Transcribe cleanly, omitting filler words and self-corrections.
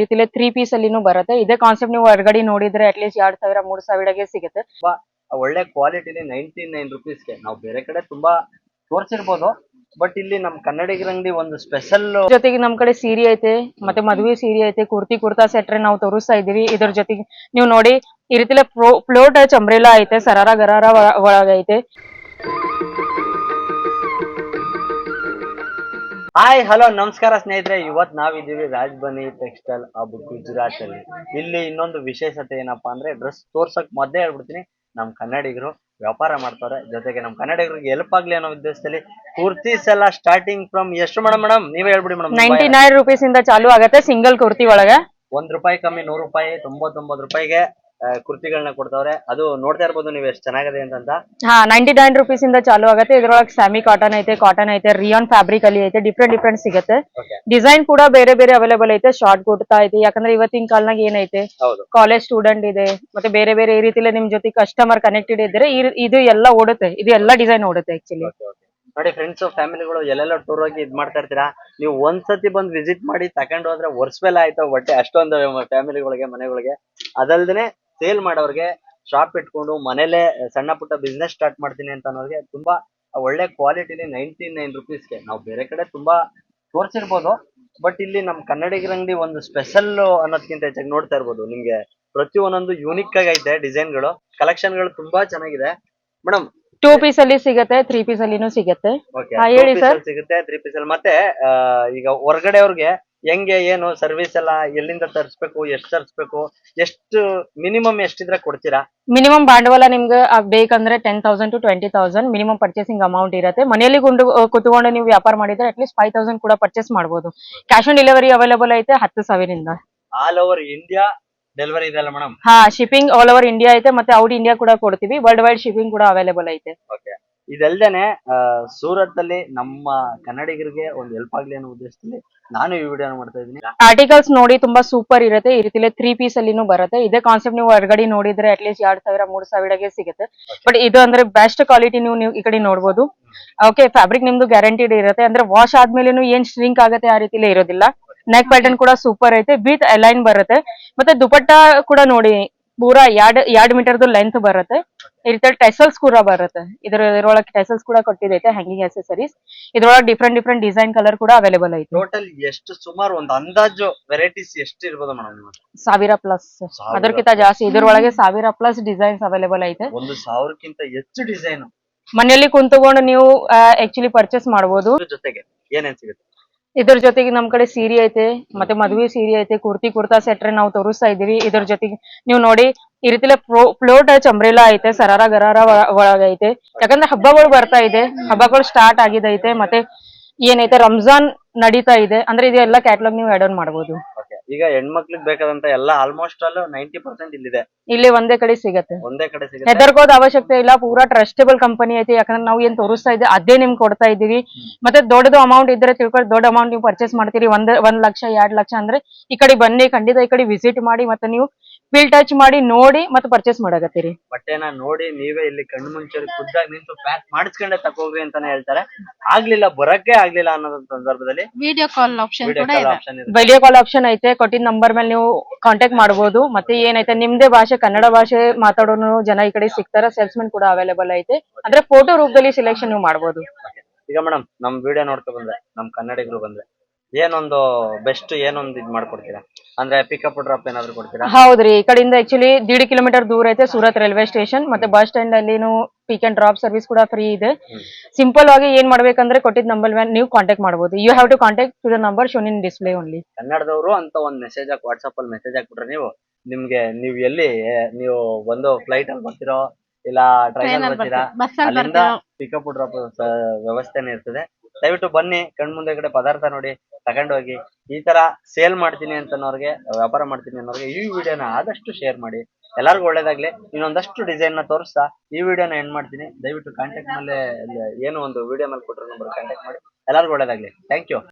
ರೀತಿಲಿ 3 ಪೀಸ್ ಅಲ್ಲಿನೂ ಬರುತ್ತೆ. ಇದೇ ಕಾನ್ಸೆಪ್ಟ್ ನೀವು ಹೊರಗಡೆ ನೋಡಿದ್ರೆ ಅಟ್ಲೀಸ್ಟ್ 2000 3000ಗೆ ಸಿಗುತ್ತೆ. ತುಂಬಾ ಒಳ್ಳೆ ಕ್ವಾಲಿಟಿಲಿ 99 ರುಪೀಸ್ಗೆ ನಾವು ಬೇರೆ ಕಡೆ ತುಂಬಾ ತೋರಿಸಿರ್ಬೋದು, ಬಟ್ ಇಲ್ಲಿ ನಮ್ ಕನ್ನಡಿಗರ ಅಂಗಡಿ ಒಂದು ಸ್ಪೆಷಲ್. ಜೊತೆಗೆ ನಮ್ ಕಡೆ ಸೀರೆ ಐತೆ, ಮತ್ತೆ ಮದುವೆ ಸೀರೆ ಐತೆ, ಕುರ್ತಾ ಸೆಟ್ ನಾವು ತೋರಿಸ್ತಾ ಇದೀವಿ. ಇದ್ರ ಜೊತೆಗೆ ನೀವು ನೋಡಿ ಈ ರೀತಿಲಿ ಫ್ಲೋ ಟಚ್ ಅಂಬ್ರೆಲಾ ಐತೆ, ಸರಾರ ಗರಾರ ಒಳಗೈತೆ. ಹಾಯ್ ಹಲೋ ನಮಸ್ಕಾರ ಸ್ನೇಹಿತರೆ, ಇವತ್ ನಾವಿದ್ದೀವಿ ರಾಜಬನಿ ಟೆಕ್ಸ್ಟೈಲ್ ಹಬ್ ಗುಜರಾತ್ ಅಲ್ಲಿ. ಇಲ್ಲಿ ಇನ್ನೊಂದು ವಿಶೇಷತೆ ಏನಪ್ಪಾ ಅಂದ್ರೆ, ಡ್ರೆಸ್ ತೋರ್ಸಕ್ ಮೊದ್ಲೇ ಹೇಳ್ಬಿಡ್ತೀನಿ, ನಮ್ ಕನ್ನಡಿಗರು ವ್ಯಾಪಾರ ಮಾಡ್ತಾರೆ. ಜೊತೆಗೆ ನಮ್ ಕನ್ನಡಿಗರಿಗೆ ಹೆಲ್ಪ್ ಆಗ್ಲಿ ಅನ್ನೋ ಉದ್ದೇಶದಲ್ಲಿ ಕುರ್ತೀಸ್ ಎಲ್ಲ ಸ್ಟಾರ್ಟಿಂಗ್ ಫ್ರಮ್ ಎಷ್ಟು ಮೇಡಮ್ ನೀವೇ ಹೇಳ್ಬಿಡಿ ಮೇಡಮ್. 99 ರುಪೀಸ್ ಇಂದ ಚಾಲು ಆಗುತ್ತೆ ಸಿಂಗಲ್ ಕುರ್ತಿ ಒಳಗ. ₹1 ಕಮ್ಮಿ, ₹100, 99 ರೂಪಾಯಿಗೆ ಕುರ್ತಿಗಳನ್ನ ಕೊಡ್ತಾವ್ರೆ. ಅದು ನೋಡ್ತಾ ಇರ್ಬೋದು ನೀವು ಎಷ್ಟು ಚೆನ್ನಾಗಿದೆ ಅಂತ. 99 ರುಪೀಸ್ ಇಂದ ಚಾಲು ಆಗುತ್ತೆ. ಇದ್ರೊಳಗೆ ಸ್ಯಾಮಿ ಕಾಟನ್ ಐತೆ, ರಿಯಾನ್ ಫ್ಯಾಬ್ರಿಕ್ ಅಲ್ಲಿ ಐತೆ, ಡಿಫ್ರೆಂಟ್ ಸಿಗುತ್ತೆ. ಡಿಸೈನ್ ಕೂಡ ಬೇರೆ ಅವೈಲೇಬಲ್ ಐತೆ. ಶಾರ್ಟ್ ಕುರ್ತಾ ಐತೆ, ಯಾಕಂದ್ರೆ ಇವತ್ತಿನ ಕಾಲನಾಗ ಏನೈತೆ, ಕಾಲೇಜ್ ಸ್ಟೂಡೆಂಟ್ ಇದೆ, ಮತ್ತೆ ಬೇರೆ ಈ ರೀತಿಲಿ ನಿಮ್ ಜೊತೆ ಕಸ್ಟಮರ್ ಕನೆಕ್ಟೆಡ್ ಇದ್ರೆ ಇದು ಎಲ್ಲ ಓಡುತ್ತೆ. ಇದು ಎಲ್ಲ ಡಿಸೈನ್ ಓಡುತ್ತೆ ಆಕ್ಚುಲಿ. ನೋಡಿ ಫ್ರೆಂಡ್ಸ್, ಫ್ಯಾಮಿಲಿಗಳು ಎಲ್ಲೆಲ್ಲ ಟೂರ್ ಹೋಗಿ ಇದ್ ಮಾಡ್ತಾ ಇರ್ತೀರಾ, ನೀವು ಒಂದ್ಸತಿ ಬಂದು ವಿಸಿಟ್ ಮಾಡಿ ತಕೊಂಡ್ ಹೋದ್ರೆ ವರ್ಷವೆಲ್ಲ ಆಯ್ತು ಬಟ್ಟೆ ಅಷ್ಟೊಂದು ಫ್ಯಾಮಿಲಿಗಳಿಗೆ ಮನೆಗಳಿಗೆ. ಅದಲ್ದೇನೆ ಸೇಲ್ ಮಾಡೋರ್ಗೆ, ಶಾಪ್ ಇಟ್ಕೊಂಡು ಮನೇಲೆ ಸಣ್ಣ ಪುಟ್ಟ ಬಿಸ್ನೆಸ್ ಸ್ಟಾರ್ಟ್ ಮಾಡ್ತೀನಿ ಅಂತ ಅನ್ನೋರಿಗೆ ತುಂಬಾ ಒಳ್ಳೆ ಕ್ವಾಲಿಟಿಲಿ 99 ರುಪೀಸ್ಗೆ ನಾವು ಬೇರೆ ಕಡೆ ತುಂಬಾ ತೋರಿಸಿರ್ಬೋದು, ಬಟ್ ಇಲ್ಲಿ ನಮ್ ಕನ್ನಡಿಗರ ಅಂಗಡಿ ಒಂದು ಸ್ಪೆಷಲ್ ಅನ್ನೋದಕ್ಕಿಂತ ಹೆಚ್ಚಾಗಿ ನೋಡ್ತಾ ಇರ್ಬೋದು. ನಿಮ್ಗೆ ಪ್ರತಿ ಒಂದೊಂದು ಯೂನಿಕ್ ಆಗಿ ಐತೆ ಡಿಸೈನ್ಗಳು, ಕಲೆಕ್ಷನ್ಗಳು ತುಂಬಾ ಚೆನ್ನಾಗಿದೆ ಮೇಡಮ್. 2 ಪೀಸ್ ಅಲ್ಲಿ ಸಿಗುತ್ತೆ, 3 ಪೀಸ್ ಅಲ್ಲಿನೂ ಸಿಗುತ್ತೆ. ಹೇಳಿ ಸರ್. ಸಿಗುತ್ತೆ 3 ಪೀಸ್ ಅಲ್ಲಿ. ಮತ್ತೆ ಈಗ ಹೊರಗಡೆ ಅವ್ರಿಗೆ ಹೆಂಗೆ ಏನು ಸರ್ವಿಸ್ ಎಲ್ಲ ಎಲ್ಲಿಂದ ತರಿಸ್ಬೇಕು, ಎಷ್ಟು ತರಿಸ್ಬೇಕು, ಎಷ್ಟು ಮಿನಿಮಮ್ ಎಷ್ಟಿದ್ರೆ ಕೊಡ್ತೀರಾ? ಮಿನಿಮಮ್ ಬಂಡವಾಳ ನಿಮ್ಗೆ ಬೇಕಂದ್ರೆ 10,000 to 20,000 ಮಿನಿಮಮ್ ಪರ್ಚೇಸಿಂಗ್ ಅಮೌಂಟ್ ಇರುತ್ತೆ. ಮನೆಯಲ್ಲಿ ಕುತ್ಕೊಂಡು ನೀವು ವ್ಯಾಪಾರ ಮಾಡಿದ್ರೆ ಅಟ್ಲೀಸ್ಟ್ 5,000 ಕೂಡ ಪರ್ಚೇಸ್ ಮಾಡಬಹುದು. ಕ್ಯಾಶ್ ಆನ್ ಡೆಲಿವರಿ ಅವೈಲೇಬಲ್ ಐತೆ 10,000 ಇಂದ. ಆಲ್ ಓವರ್ ಇಂಡಿಯಾ ಡೆಲಿವರಿ ಇದೆ ಅಲ್ಲ madam? Shipping all over India ಐತೆ, ಮತ್ತೆ ಔಟ್ ಇಂಡಿಯಾ ಕೂಡ ಕೊಡ್ತೀವಿ. ವರ್ಲ್ಡ್ ವೈಡ್ ಶಿಪ್ಪಿಂಗ್ ಕೂಡ ಅವೈಲೇಬಲ್ ಐತೆ. ಇದಲ್ದೇನೆ ಸೂರತ್ ಅಲ್ಲಿ ನಮ್ಮ ಕನ್ನಡಿಗರಿಗೆ ಒಂದು ಹೆಲ್ಪ್ ಆಗ್ಲಿ ಅನ್ನೋ ಉದ್ದೇಶದಲ್ಲಿ ನಾನು ಈ ವಿಡಿಯೋ ಮಾಡ್ತಾ ಇದ್ದೀನಿ. ಆರ್ಟಿಕಲ್ಸ್ ನೋಡಿ ತುಂಬಾ ಸೂಪರ್ ಇರುತ್ತೆ. ಈ ರೀತಿಲಿ 3 ಪೀಸ್ ಅಲ್ಲಿನೂ ಬರುತ್ತೆ. ಇದೇ ಕಾನ್ಸೆಪ್ಟ್ ನೀವು ಹೊರಗಡೆ ನೋಡಿದ್ರೆ ಅಟ್ಲೀಸ್ಟ್ 2000 3000ಗೆ ಸಿಗುತ್ತೆ. ಬಟ್ ಇದು ಅಂದ್ರೆ ಬೆಸ್ಟ್ ಕ್ವಾಲಿಟಿ ನೀವು ಈ ಕಡೆ ನೋಡಬಹುದು. ಓಕೆ, ಫ್ಯಾಬ್ರಿಕ್ ನಿಮ್ದು ಗ್ಯಾರಂಟಿಡ್ ಇರುತ್ತೆ. ಅಂದ್ರೆ ವಾಶ್ ಆದ್ಮೇಲೆ ಏನ್ ಶ್ರಿಂಕ್ ಆಗುತ್ತೆ ಆ ರೀತಿಲಿ ಇರೋದಿಲ್ಲ. ನೆಕ್ ಪ್ಯಾಟರ್ನ್ ಕೂಡ ಸೂಪರ್ ಐತೆ, ವಿತ್ ಅಲೈನ್ ಬರುತ್ತೆ. ಮತ್ತೆ ದುಪಟ್ಟ ಕೂಡ ನೋಡಿ ಪೂರಾ 2 ಮೀಟರ್ದು ಲೆಂತ್ ಬರುತ್ತೆ. ಈ ರೀತಿ ಟೆಸಲ್ಸ್ ಕೂಡ ಬರುತ್ತೆ. ಇದ್ರೊಳಗೆ ಟೆಸಲ್ಸ್ ಕೂಡ ಕೊಟ್ಟಿದೈತೆ, ಹ್ಯಾಂಗಿಂಗ್ ಆಕ್ಸೆಸರೀಸ್. ಇದ್ರೊಳಗೆ ಡಿಫ್ರೆಂಟ್ ಡಿಸೈನ್ ಕಲರ್ ಕೂಡ ಅವೈಲೇಬಲ್ ಐತೆ. ಟೋಟಲ್ ಎಷ್ಟು ಸುಮಾರು ಒಂದು ಅಂದಾಜು ವೆರೈಟೀಸ್ ಎಷ್ಟು ಇರ್ಬೋದು ಮೇಡಮ್? 1000+. ಅದಕ್ಕಿಂತ ಜಾಸ್ತಿ. ಇದ್ರೊಳಗೆ 1000+ ಡಿಸೈನ್ಸ್ ಅವೈಲೇಬಲ್ ಐತೆ. 1000ಕ್ಕಿಂತ ಹೆಚ್ಚು ಡಿಸೈನ್ ಮನೆಯಲ್ಲಿ ಕುಂತ್ಕೊಂಡು ನೀವು ಆಕ್ಚುಲಿ ಪರ್ಚೇಸ್ ಮಾಡಬಹುದು. ಜೊತೆಗೆ ಏನೇನ್ ಸಿಗುತ್ತೆ? ಇದ್ರ ಜೊತೆಗೆ ನಮ್ ಕಡೆ ಸೀರೆ ಐತೆ, ಮತ್ತೆ ಮದುವೆ ಸೀರೆ ಐತೆ, ಕುರ್ತಾ ಸೆಟ್ ನಾವು ತೋರಿಸ್ತಾ ಇದೀವಿ. ಇದ್ರ ಜೊತೆಗೆ ನೀವು ನೋಡಿ ಈ ರೀತಿಲಿ ಫ್ಲೋ ಟಚ್ ಅಂಬ್ರೆಲಾ ಐತೆ, ಸರಾರ ಗರಾರ ಒಳಗೈತೆ. ಯಾಕಂದ್ರೆ ಹಬ್ಬಗಳು ಬರ್ತಾ ಇದೆ, ಹಬ್ಬಗಳು ಸ್ಟಾರ್ಟ್ ಆಗಿದೈತೆ. ಮತ್ತೆ ಏನೈತೆ ರಂಜಾನ್ ನಡೀತಾ ಇದೆ ಅಂದ್ರೆ ಇದೆಲ್ಲ ಕ್ಯಾಟಲಾಗ್ ನೀವು ಆಡ್ ಆನ್ ಮಾಡಬಹುದು. ಈಗ ಹೆಣ್ಮಕ್ಳಿಗೆ ಬೇಕಾದಂತ ಎಲ್ಲ ಆಲ್ಮೋಸ್ಟ್ ಆಲ್ 90% ಇಲ್ಲಿದೆ. ಇಲ್ಲಿ ಒಂದೇ ಕಡೆ ಸಿಗುತ್ತೆ. ಸಿಗುತ್ತೆ. ಹೆದರ್ಕೋದ್ ಅವಶ್ಯಕತೆ ಇಲ್ಲ. ಪೂರಾ ಟ್ರಸ್ಟೇಬಲ್ ಕಂಪನಿ ಐತಿ. ಯಾಕಂದ್ರೆ ನಾವು ಏನ್ ತೋರಿಸ್ತಾ ಇದ್ದೀವಿ ಅದೇ ನಿಮ್ಗೆ ಕೊಡ್ತಾ ಇದೀವಿ. ಮತ್ತೆ ದೊಡ್ಡದು ಅಮೌಂಟ್ ಇದ್ರೆ ತಿಳ್ಕೊಂಡು ದೊಡ್ಡ ಅಮೌಂಟ್ ನೀವು ಪರ್ಚೇಸ್ ಮಾಡ್ತೀರಿ, 1 ಲಕ್ಷ 2 ಲಕ್ಷ ಅಂದ್ರೆ ಈ ಕಡೆ ಬನ್ನಿ, ಖಂಡಿತ ಈ ಕಡೆ ವಿಸಿಟ್ ಮಾಡಿ, ಮತ್ತೆ ನೀವು ಫೀಲ್ ಟಚ್ ಮಾಡಿ ನೋಡಿ ಮತ್ತೆ ಪರ್ಚೇಸ್ ಮಾಡಕತ್ತೀರಿ. ಬಟ್ಟೆನ ನೋಡಿ ನೀವೇ ಇಲ್ಲಿ ಕಣ್ಣು ಮುಂಚೆ ಖುದ್ದಾಗಿ ನಿಂತು ಪ್ಯಾಕ್ ಮಾಡಿಸ್ಕೊಂಡೆ ತಗೋಗ್ರಿ ಅಂತಾನೆ ಹೇಳ್ತಾರೆ. ಬರಕ್ಕೆ ಆಗ್ಲಿಲ್ಲ ಅನ್ನೋ ಸಂದರ್ಭದಲ್ಲಿ ವಿಡಿಯೋ ಕಾಲ್ ಆಪ್ಷನ್ ಐತೆ. ಕೊಟ್ಟಿದ್ದ ನಂಬರ್ ಮೇಲೆ ನೀವು ಕಾಂಟ್ಯಾಕ್ಟ್ ಮಾಡಬಹುದು. ಮತ್ತೆ ಏನೈತೆ ನಿಮ್ದೇ ಭಾಷೆ, ಕನ್ನಡ ಭಾಷೆ ಮಾತಾಡೋನು ಜನ ಈ ಕಡೆ ಸಿಗ್ತಾರ. ಸೇಲ್ಸ್ಮನ್ ಕೂಡ ಅವೈಲೇಬಲ್ ಐತೆ. ಅಂದ್ರೆ ಫೋಟೋ ರೂಪದಲ್ಲಿ ಸೆಲೆಕ್ಷನ್ ನೀವು ಮಾಡಬಹುದು. ಈಗ ಮೇಡಮ್ ನಮ್ ವಿಡಿಯೋ ನೋಡ್ಕೊ ಬಂದ್ರೆ, ನಮ್ ಕನ್ನಡಿಗರು ಬಂದ್ರೆ ಏನೊಂದು ಬೆಸ್ಟ್ ಏನೊಂದು ಇದ್ ಮಾಡ್ಕೊಡ್ತೀರಾ? ಅಂದ್ರೆ ಪಿಕಪ್ ಡ್ರಾಪ್ ಏನಾದ್ರು ಕೊಡ್ತೀರಾ? ಹೌದ್ರಿ, ಈ ಕಡೆಯಿಂದ ಆಕ್ಚುಲಿ 1.5 ಕಿಲೋಮೀಟರ್ ದೂರ ಐತೆ ಸೂರತ್ ರೈಲ್ವೆ ಸ್ಟೇಷನ್. ಮತ್ತೆ ಬಸ್ ಸ್ಟ್ಯಾಂಡ್ ಅಲ್ಲಿ ಪಿಕ್ ಅಂಡ್ ಡ್ರಾಪ್ ಸರ್ವಿಸ್ ಕೂಡ ಫ್ರೀ ಇದೆ. ಸಿಂಪಲ್ ಆಗಿ ಏನ್ ಮಾಡ್ಬೇಕಂದ್ರೆ ಕೊಟ್ಟಿದ್ದ ನಂಬರ್ ಮೇಲೆ ನೀವು ಕಾಂಟ್ಯಾಕ್ಟ್ ಮಾಡಬಹುದು. You have to contact to the number shown in display only. ಕನ್ನಡದವರು ಅಂತ ಒಂದ್ ಮೆಸೇಜ್ ಹಾಕಿ, ವಾಟ್ಸ್ಆಪ್ ಅಲ್ಲಿ ಮೆಸೇಜ್ ಹಾಕ್ಬಿಟ್ರೆ ನಿಮ್ಗೆ ನೀವು ಎಲ್ಲಿ ನೀವು ಒಂದು ಫ್ಲೈಟ್ ಅಲ್ಲಿ ಬರ್ತಿರೋ ಇಲ್ಲ ಟ್ರೈನ್ ಅಲ್ಲಿ ಬರ್ತೀರಾ, ಅಲ್ಲಿಂದ ಪಿಕಪ್ ಡ್ರಾಪ್ ವ್ಯವಸ್ಥೆನೇ ಇರ್ತದೆ. ದಯವಿಟ್ಟು ಬನ್ನಿ, ಕಣ್ ಮುಂದೆ ಕಡೆ ಪದಾರ್ಥ ನೋಡಿ ತಗೊಂಡೋಗಿ. ಈ ತರ ಸೇಲ್ ಮಾಡ್ತೀನಿ ಅಂತನೋರ್ಗೆ, ವ್ಯಾಪಾರ ಮಾಡ್ತೀನಿ ಅನ್ನೋರ್ಗೆ ಈ ವಿಡಿಯೋನ ಆದಷ್ಟು ಶೇರ್ ಮಾಡಿ. ಎಲ್ಲರಿಗೂ ಒಳ್ಳೇದಾಗ್ಲಿ. ಇನ್ನೊಂದಷ್ಟು ಡಿಸೈನ್ ನ ತೋರಿಸ್ತಾ ಈ ವಿಡಿಯೋನ ಎಂಡ್ ಮಾಡ್ತೀನಿ. ದಯವಿಟ್ಟು ಕಾಂಟ್ಯಾಕ್ಟ್ ಮೇಲೆ ಏನು ಒಂದು ವಿಡಿಯೋ ಮೇಲೆ ಕೊಟ್ಟರೆ ನಂಬರ್ ಕಾಂಟ್ಯಾಕ್ಟ್ ಮಾಡಿ. ಎಲ್ಲರಿಗೂ ಒಳ್ಳೇದಾಗ್ಲಿ. Thank you.